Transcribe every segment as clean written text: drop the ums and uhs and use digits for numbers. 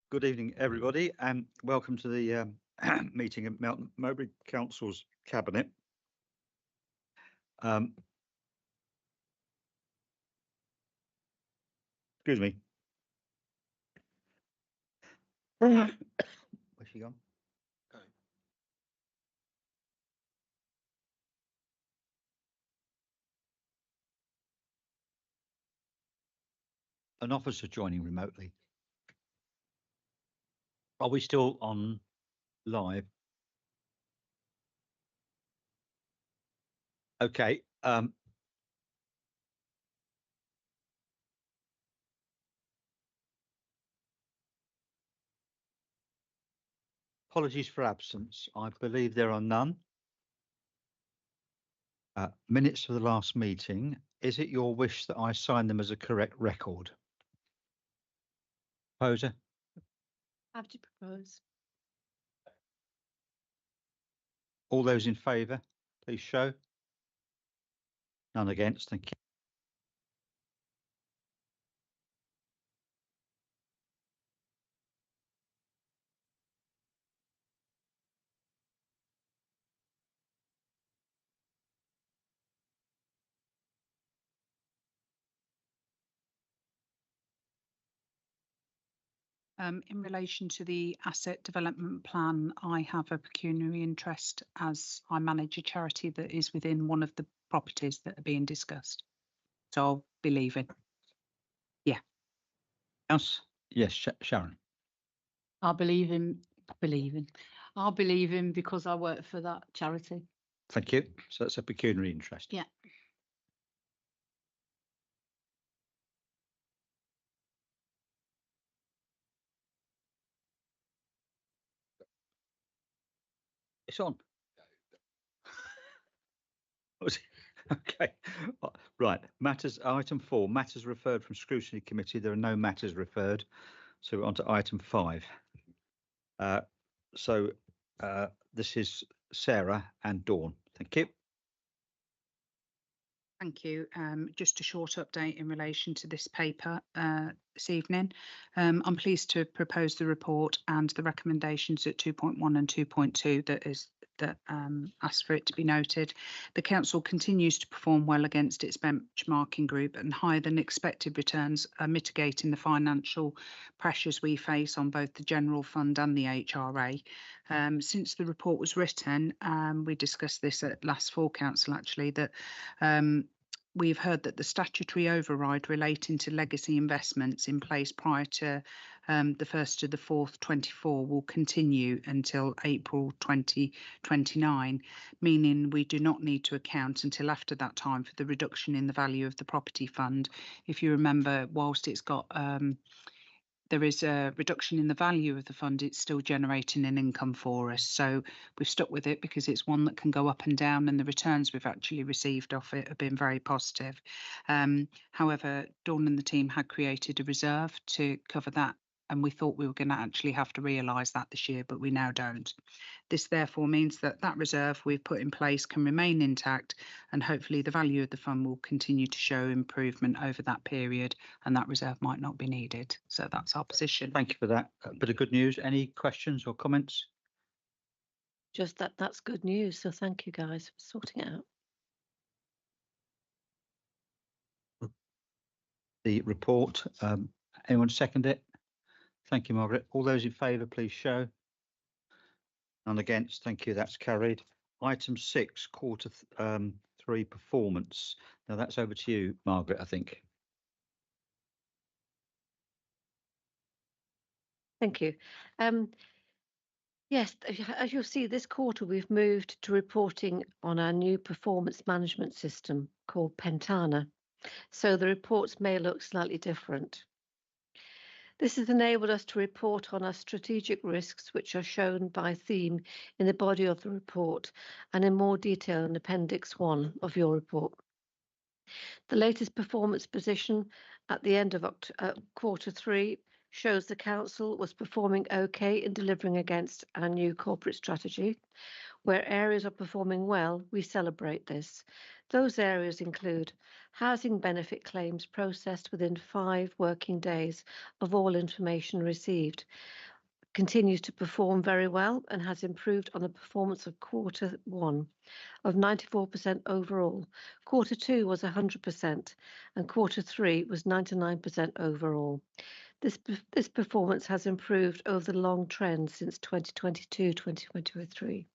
Good evening, everybody, and welcome to the meeting of Melton Mowbray Council's Cabinet. Excuse me. Where's she gone? An officer joining remotely. Are we still on live? Okay. Apologies for absence. I believe there are none. Minutes for the last meeting. Is it your wish that I sign them as a correct record? Proposer? I have to propose. All those in favour, please show. None against. Thank you. In relation to the asset development plan, I have a pecuniary interest as I manage a charity that is within one of the properties that are being discussed. So I'll be leaving. Yeah. Else? Yes, Sharon. I'll believe him because I work for that charity. Thank you. So that's a pecuniary interest. Yeah. It's on. Okay. Right. Matters. Item 4. Matters referred from scrutiny committee. There are no matters referred. So we're on to item 5. This is Sarah and Dawn. Thank you. Thank you. Just a short update in relation to this paper this evening. I'm pleased to propose the report and the recommendations at 2.1 and 2.2 that asks for it to be noted. The council continues to perform well against its benchmarking group, and higher than expected returns are mitigating the financial pressures we face on both the general fund and the HRA. Since the report was written, we discussed this at last full council actually, that we've heard that the statutory override relating to legacy investments in place prior to the 1st of the 4th 24 will continue until April 2029, meaning we do not need to account until after that time for the reduction in the value of the property fund. If you remember, whilst it's got there is a reduction in the value of the fund, it's still generating an income for us. So we've stuck with it because it's one that can go up and down, and the returns we've actually received off it have been very positive. However, Dawn and the team had created a reserve to cover that, and we thought we were going to actually have to realise that this year, but we now don't. This therefore means that that reserve we've put in place can remain intact, and hopefully the value of the fund will continue to show improvement over that period, and that reserve might not be needed. So that's our position. Thank you for that. A bit of good news. Any questions or comments? Just that's good news. So thank you guys for sorting it out. The report. Anyone second it? Thank you, Margaret. All those in favour, please show. None against. Thank you. That's carried. Item 6, quarter 3 performance. Now that's over to you, Margaret, I think. Thank you. Yes, as you'll see, this quarter we've moved to reporting on our new performance management system called Pentana. So the reports may look slightly different. This has enabled us to report on our strategic risks, which are shown by theme in the body of the report and in more detail in Appendix 1 of your report. The latest performance position at the end of quarter 3 shows the council was performing okay in delivering against our new corporate strategy. Where areas are performing well, we celebrate this. Those areas include housing benefit claims processed within 5 working days of all information received, continues to perform very well and has improved on the performance of Q1 of 94% overall. Q2 was 100% and Q3 was 99% overall. This performance has improved over the long trend since 2022-2023.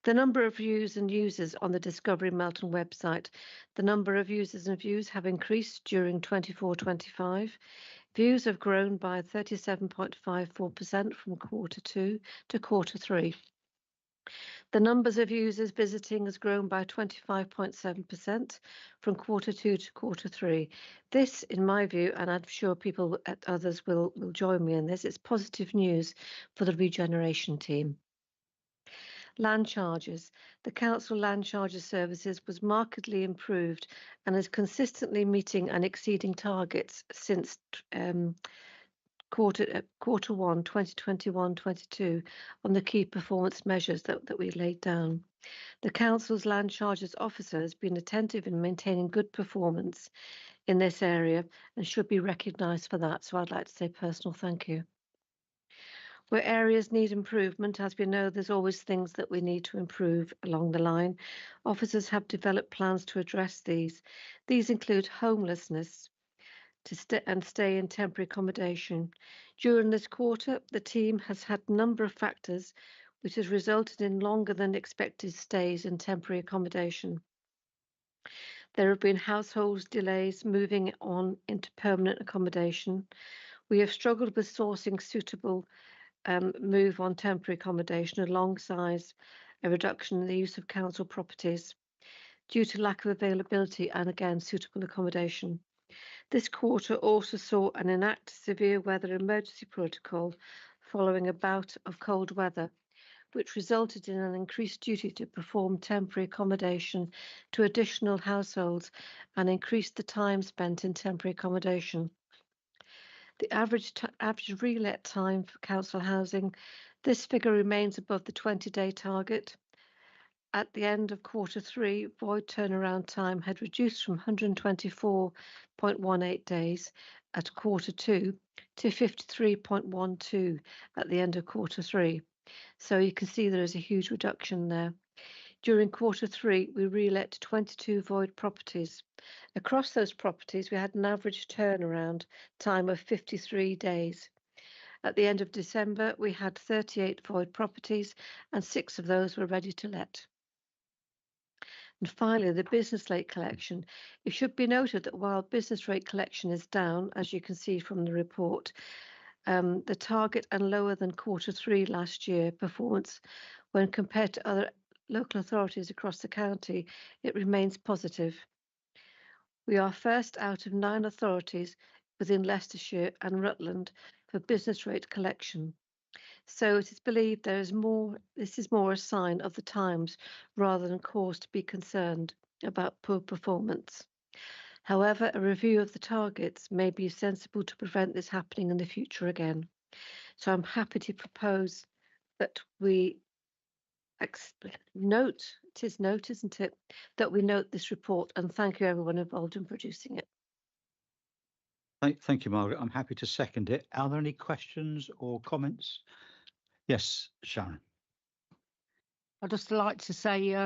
The number of views and users on the Discovery Melton website, the number of users and views have increased during 24-25. Views have grown by 37.54% from Q2 to Q3. The numbers of users visiting has grown by 25.7% from Q2 to Q3. This, in my view, and I'm sure people at others will join me in this, it's positive news for the regeneration team. Land charges. The council land charges services was markedly improved and is consistently meeting and exceeding targets since Q1 2021-22 on the key performance measures that we laid down. The council's land charges officer has been attentive in maintaining good performance in this area and should be recognised for that. So I'd like to say personal thank you. Where areas need improvement, as we know, there's always things that we need to improve along the line. Officers have developed plans to address these. These include homelessness and stay in temporary accommodation. During this quarter, the team has had a number of factors which has resulted in longer than expected stays in temporary accommodation. There have been household delays moving on into permanent accommodation. We have struggled with sourcing suitable move on temporary accommodation alongside a reduction in the use of council properties due to lack of availability and again suitable accommodation. This quarter also saw an enacted severe weather emergency protocol following a bout of cold weather, which resulted in an increased duty to perform temporary accommodation to additional households and increased the time spent in temporary accommodation. The average relet time for council housing, this figure remains above the 20-day target. At the end of Q3, void turnaround time had reduced from 124.18 days at Q2 to 53.12 at the end of Q3. So you can see there is a huge reduction there. During Q3, we relet 22 void properties. Across those properties, we had an average turnaround time of 53 days. At the end of December, we had 38 void properties and 6 of those were ready to let. And finally, the business rate collection. It should be noted that while business rate collection is down, as you can see from the report, the target and lower than Q3 last year performance when compared to other local authorities across the county, it remains positive. We are first out of 9 authorities within Leicestershire and Rutland for business rate collection. So it is believed this is more a sign of the times rather than cause to be concerned about poor performance. However, a review of the targets may be sensible to prevent this happening in the future again. So I'm happy to propose that we note, isn't it, that we note this report, and thank you everyone involved in producing it. Thank you, Margaret. I'm happy to second it. Are there any questions or comments? Yes, Sharon. I'd just like to say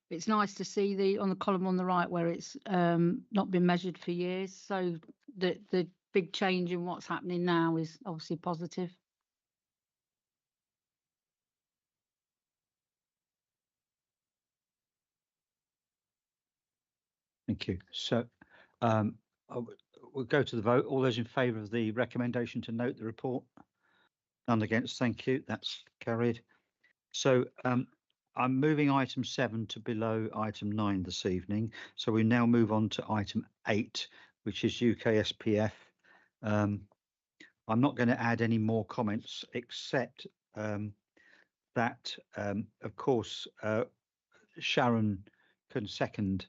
it's nice to see on the column on the right where it's not been measured for years. So the big change in what's happening now is obviously positive. Thank you. So we'll go to the vote. All those in favour of the recommendation to note the report? None against. Thank you. That's carried. So I'm moving item 7 to below item 9 this evening. So we now move on to item 8, which is UKSPF. I'm not going to add any more comments except that, of course, Sharon can second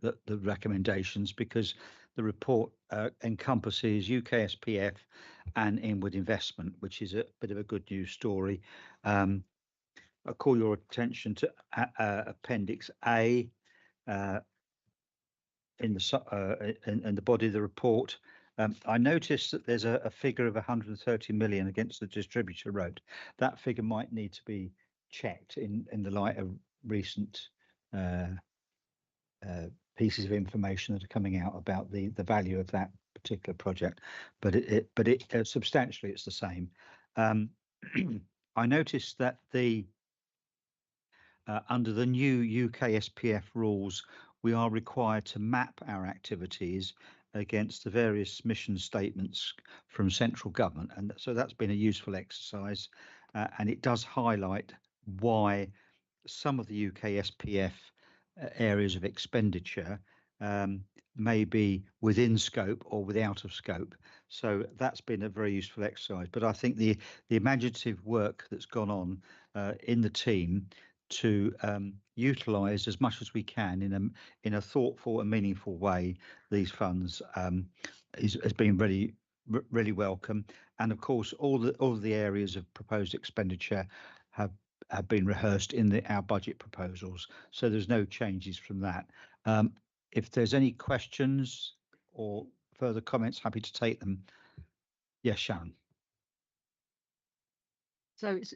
the recommendations because the report encompasses UKSPF and inward investment, which is a bit of a good news story. I call your attention to Appendix A, in the body of the report. I noticed that there's a figure of 130 million against the distributor road. That figure might need to be checked in the light of recent pieces of information that are coming out about the value of that particular project, but it substantially it's the same. I noticed that under the new UK SPF rules, we are required to map our activities against the various mission statements from central government, and so that's been a useful exercise, and it does highlight why some of the UK SPF areas of expenditure may be within scope or without of scope. So that's been a very useful exercise. But I think the imaginative work that's gone on in the team to utilise as much as we can in a thoughtful and meaningful way these funds has been really welcome. And of course, all the areas of proposed expenditure have been rehearsed in our budget proposals, so there's no changes from that. If there's any questions or further comments, happy to take them. Yes, Sharon. So it's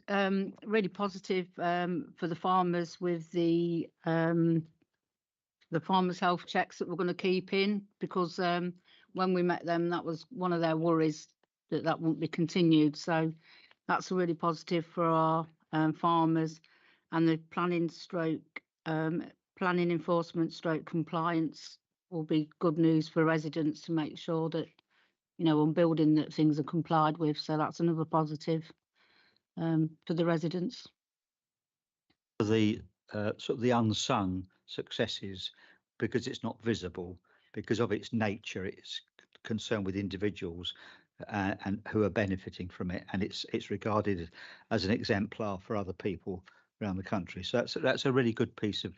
really positive for the farmers with the farmers' health checks that we're going to keep in, because when we met them, that was one of their worries, that won't be continued. So that's really positive for our farmers, and the planning enforcement / compliance will be good news for residents to make sure that, you know, on building, that things are complied with. So that's another positive for the residents. The sort of the unsung successes, because it's not visible, because of its nature, it's concerned with individuals and who are benefiting from it, and it's regarded as an exemplar for other people around the country. So that's a really good piece of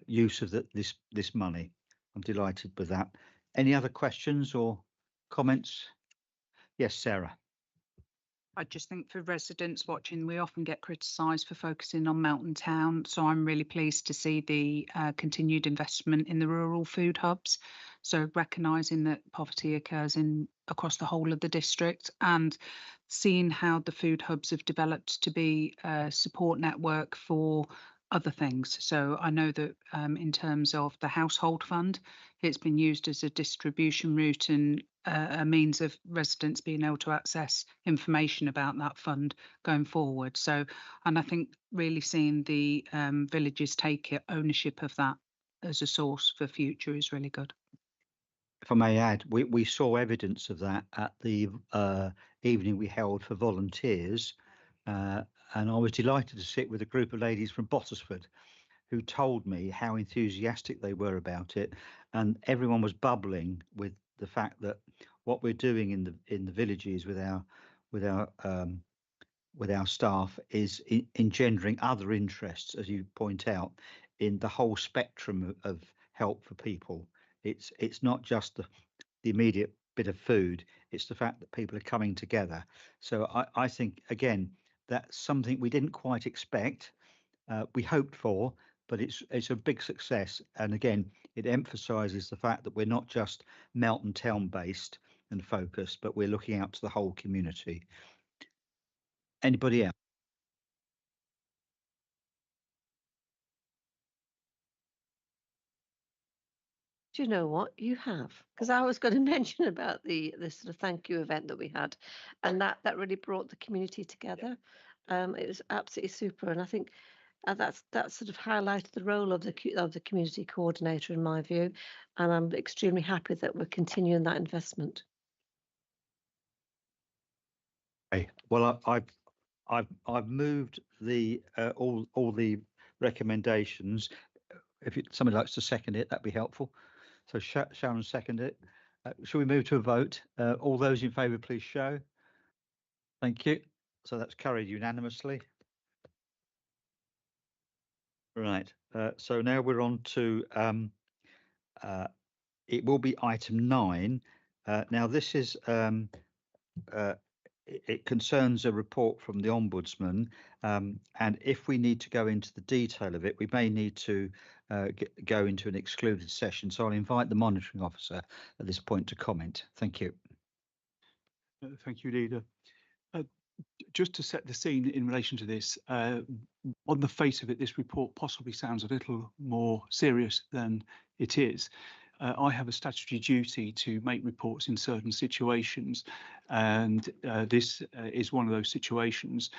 use of this money. I'm delighted with that. Any other questions or comments? Yes, Sarah. I just think for residents watching, we often get criticised for focusing on Melton Town. So I'm really pleased to see the continued investment in the rural food hubs. So recognising that poverty occurs across the whole of the district, and seeing how the food hubs have developed to be a support network for other things. So I know that in terms of the household fund, it's been used as a distribution route and a means of residents being able to access information about that fund going forward. So, and I think really seeing the villages take ownership of that as a source for future is really good. If I may add, we saw evidence of that at the evening we held for volunteers, and I was delighted to sit with a group of ladies from Bottisford who told me how enthusiastic they were about it, and everyone was bubbling with the fact that what we're doing in the villages with our staff is engendering other interests, as you point out, in the whole spectrum of help for people. It's not just the immediate bit of food, it's the fact that people are coming together. So I think, again, that's something we didn't quite expect, we hoped for, but it's a big success. And again, it emphasises the fact that we're not just Melton Town based and focused, but we're looking out to the whole community. Anybody else? Do you know what you have? Because I was going to mention about the sort of thank you event that we had, and that really brought the community together. It was absolutely super, and I think that sort of highlighted the role of the community coordinator in my view, and I'm extremely happy that we're continuing that investment. Okay. Well, I've moved the all the recommendations. If somebody likes to second it, that'd be helpful. So Sharon seconded it. Shall we move to a vote? All those in favour, please show. Thank you. So that's carried unanimously. Right. So now we're on to it will be item 9. Now this is it concerns a report from the Ombudsman, and if we need to go into the detail of it, we may need to go into an excluded session. So I'll invite the monitoring officer at this point to comment. Thank you. Thank you, Leader. Just to set the scene in relation to this, on the face of it, this report possibly sounds a little more serious than it is. I have a statutory duty to make reports in certain situations, and this is one of those situations.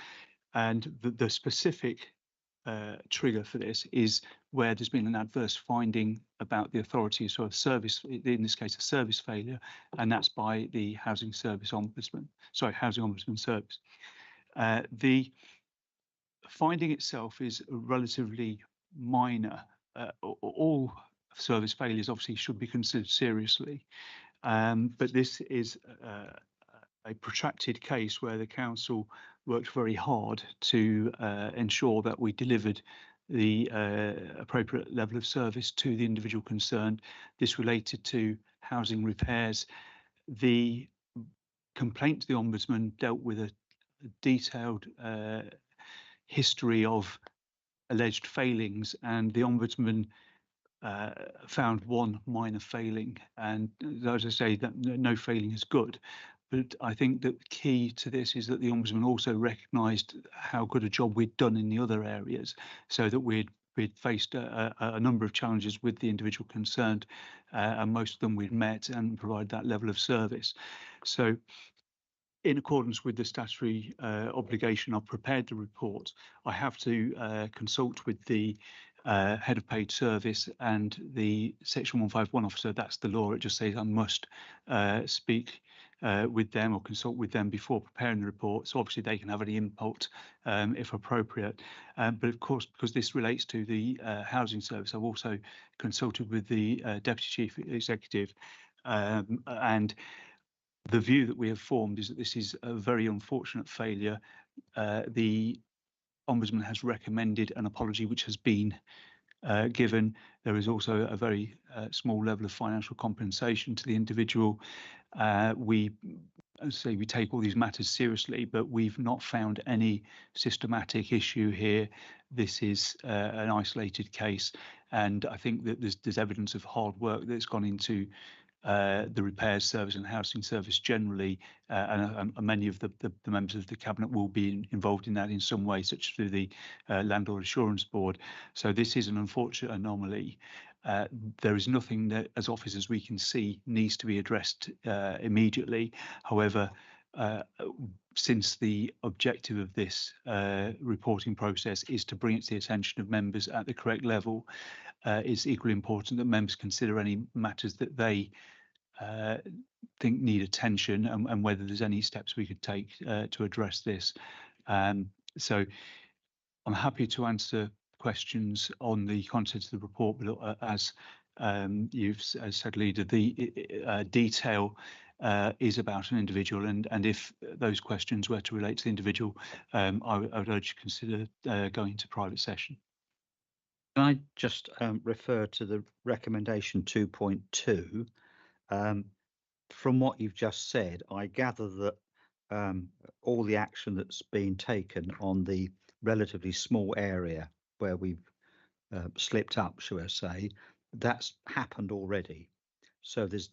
And the specific trigger for this is where there's been an adverse finding about the authority, so a service, in this case, a service failure, and that's by the Housing Service Ombudsman, Housing Ombudsman Service. The finding itself is relatively minor. All service failures obviously should be considered seriously, but this is a protracted case where the council worked very hard to ensure that we delivered the appropriate level of service to the individual concerned. This related to housing repairs. The complaint to the Ombudsman dealt with a detailed history of alleged failings, and the Ombudsman found one minor failing, and as I say, that no failing is good. But I think that the key to this is that the Ombudsman also recognised how good a job we'd done in the other areas, so that we'd faced a number of challenges with the individual concerned, and most of them we'd met and provided that level of service. So in accordance with the statutory obligation, I've prepared the report. I have to consult with the head of paid service and the Section 151 officer. That's the law. It just says I must speak with them or consult with them before preparing the report. So obviously they can have any input if appropriate. But of course, because this relates to the housing service, I've also consulted with the Deputy Chief Executive, and the view that we have formed is that this is a very unfortunate failure. The Ombudsman has recommended an apology, which has been given. There is also a very small level of financial compensation to the individual. We take all these matters seriously, but we've not found any systematic issue here. This is an isolated case, and I think that there's evidence of hard work that's gone into the repairs service and housing service generally, and many of the members of the cabinet will be involved in that in some way, such as through the Landlord Assurance Board. So this is an unfortunate anomaly. There is nothing that, as officers, we can see needs to be addressed immediately. However, since the objective of this reporting process is to bring it to the attention of members at the correct level, it's equally important that members consider any matters that they think need attention, and whether there's any steps we could take to address this. So I'm happy to answer questions on the contents of the report, but as you've said, Leader, the detail is about an individual, and if those questions were to relate to the individual, I would urge you to consider going into private session. Can I just refer to the recommendation 2.2? From what you've just said, I gather that all the action that's been taken on the relatively small area where we've slipped up, shall I say, that's happened already. So there's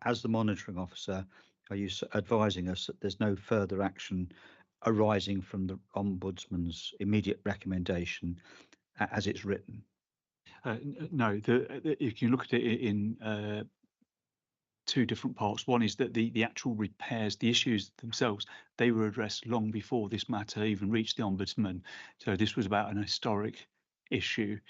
as the monitoring officer, are you advising us that there's no further action arising from the Ombudsman's immediate recommendation as it's written? No, if you look at it in two different parts. One is that the actual repairs, the issues themselves, they were addressed long before this matter even reached the Ombudsman. So this was about an historic issue,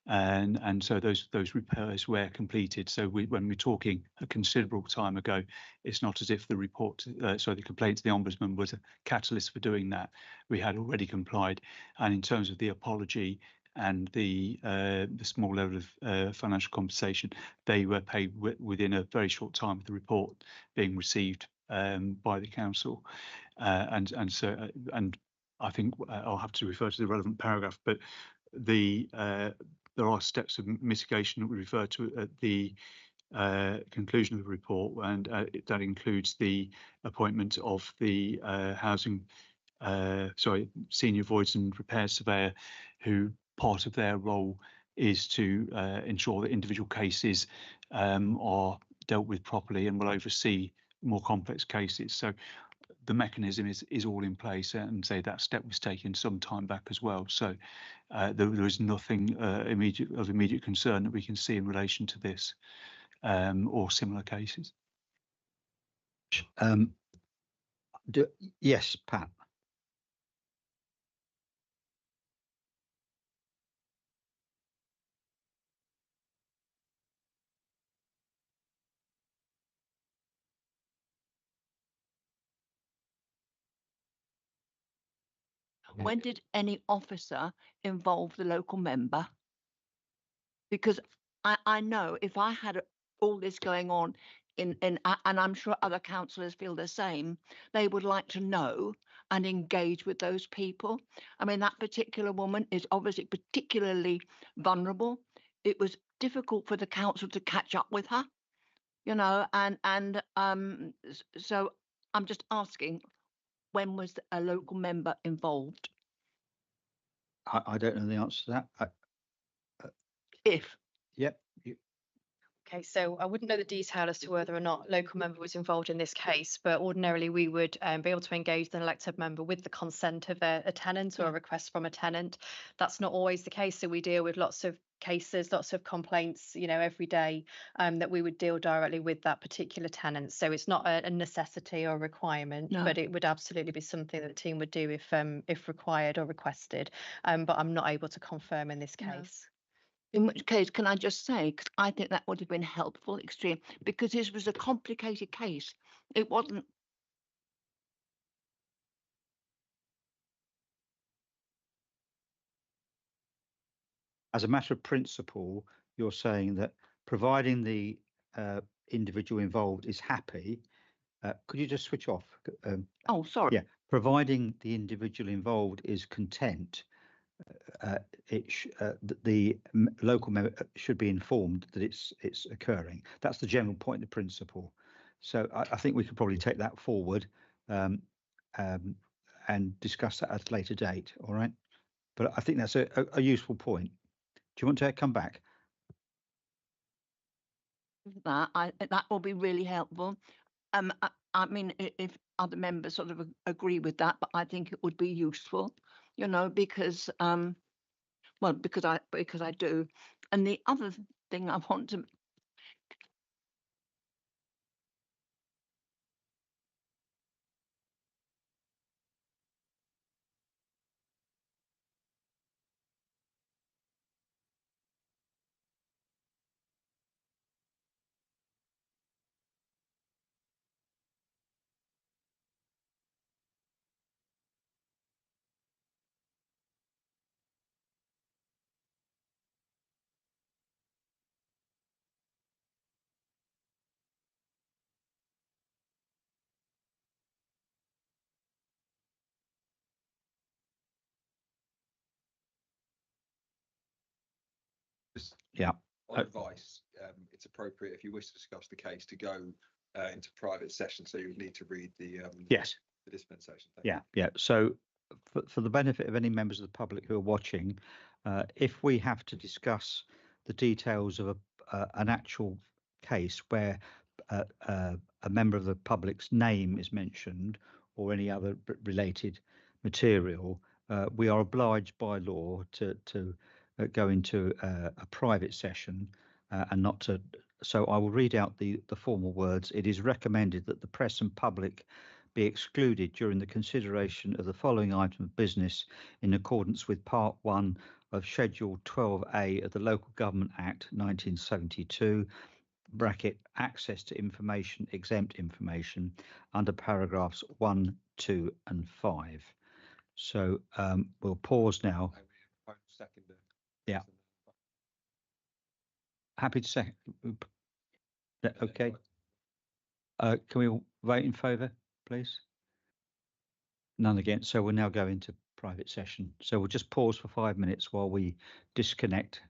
and so those repairs were completed. So when we're talking a considerable time ago, it's not as if the report, the complaint to the Ombudsman was a catalyst for doing that. We had already complied, and in terms of the apology and the small level of financial compensation, they were paid within a very short time of the report being received by the council, and I think I'll have to refer to the relevant paragraph, but there are steps of mitigation that we refer to at the conclusion of the report, and that includes the appointment of the senior voids and repair surveyor, who part of their role is to ensure that individual cases are dealt with properly and will oversee more complex cases. So the mechanism is all in place, and say that step was taken some time back as well. So there is nothing of immediate concern that we can see in relation to this or similar cases. Yes, Pat. When did any officer involve the local member? Because I know if I had all this going on and I'm sure other councillors feel the same, they would like to know and engage with those people. I mean, that particular woman is obviously particularly vulnerable. It was difficult for the council to catch up with her, you know, so I'm just asking, when was a local member involved? I don't know the answer to that. If. Yep. Okay, so I wouldn't know the detail as to whether or not local member was involved in this case, but ordinarily we would be able to engage the elected member with the consent of a tenant or a request from a tenant. That's not always the case, so we deal with lots of cases, lots of complaints, you know, every day, that we would deal directly with that particular tenant. So it's not a necessity or requirement, No. but it would absolutely be something that the team would do if required or requested. But I'm not able to confirm in this No. case. In which case, can I just say, because I think that would have been helpful, extreme, because this was a complicated case. It wasn't. As a matter of principle, you're saying that providing the individual involved is happy, could you just switch off? Oh, sorry. Yeah, providing the individual involved is content, the local member should be informed that it's occurring. That's the general point of principle. So I think we could probably take that forward and discuss that at a later date. All right, but I think that's a useful point. Do you want to come back? That will be really helpful. I mean, if other members sort of agree with that, but I think it would be useful, you know, because well, because I do. And the other thing I want to Yeah. On advice, it's appropriate if you wish to discuss the case to go into private session. So you would need to read the Yes. the dispensation. Yeah. So for the benefit of any members of the public who are watching, if we have to discuss the details of an actual case where a member of the public's name is mentioned or any other related material, we are obliged by law to go into a private session and not to. So I will read out the formal words. It is recommended that the press and public be excluded during the consideration of the following item of business in accordance with Part 1 of Schedule 12A of the Local Government Act 1972, bracket access to information, exempt information, under paragraphs 1, 2 and 5. So we'll pause now. Yeah. Happy to second. Okay. Can we all vote in favour, please? None against. So we'll now go into private session. So we'll just pause for 5 minutes while we disconnect.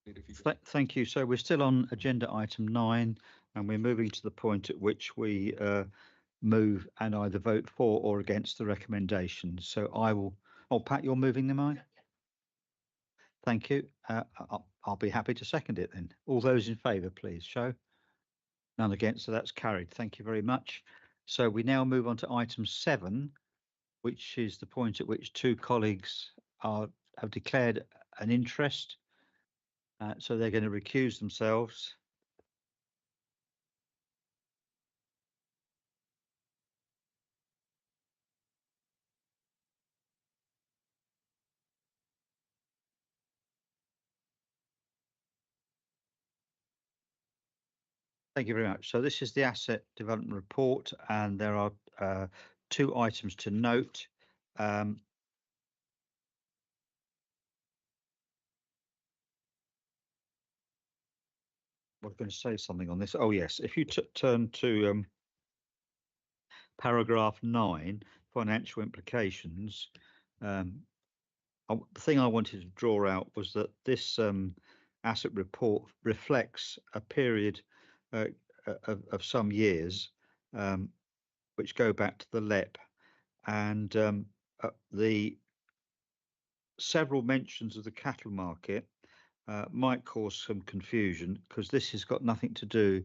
If you could- Thank you. So we're still on agenda item 9, and we're moving to the point at which we move and either vote for or against the recommendations. So I will. Oh, Pat, you're moving them, are you? Thank you. I'll be happy to second it then. All those in favour, please show. None against, so that's carried. Thank you very much. So we now move on to item 7, which is the point at which 2 colleagues have declared an interest. So they're going to recuse themselves. Thank you very much. So this is the asset development report, and there are 2 items to note. I was going to say something on this. Oh yes, if you turn to paragraph 9, financial implications. The thing I wanted to draw out was that this asset report reflects a period of some years, which go back to the LEP, and the several mentions of the cattle market might cause some confusion, because this has got nothing to do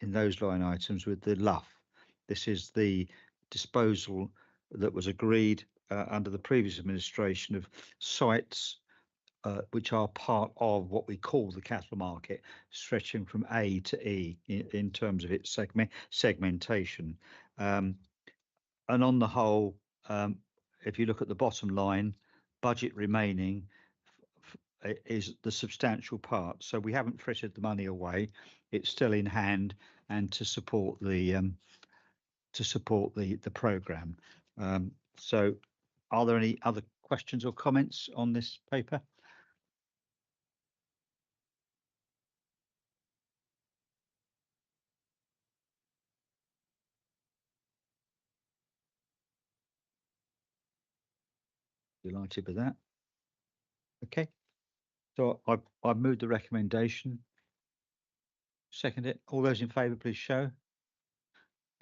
in those line items with the LUF. This is the disposal that was agreed under the previous administration of sites which are part of what we call the cattle market, stretching from A to E in terms of its segmentation. And on the whole, if you look at the bottom line, budget remaining is the substantial part. So we haven't frittered the money away; it's still in hand, and to support the programme. So, are there any other questions or comments on this paper? Delighted with that. Okay, so I've moved the recommendation. Second it. All those in favour, please show.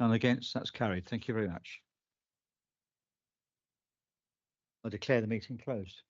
None against. That's carried. Thank you very much. I declare the meeting closed.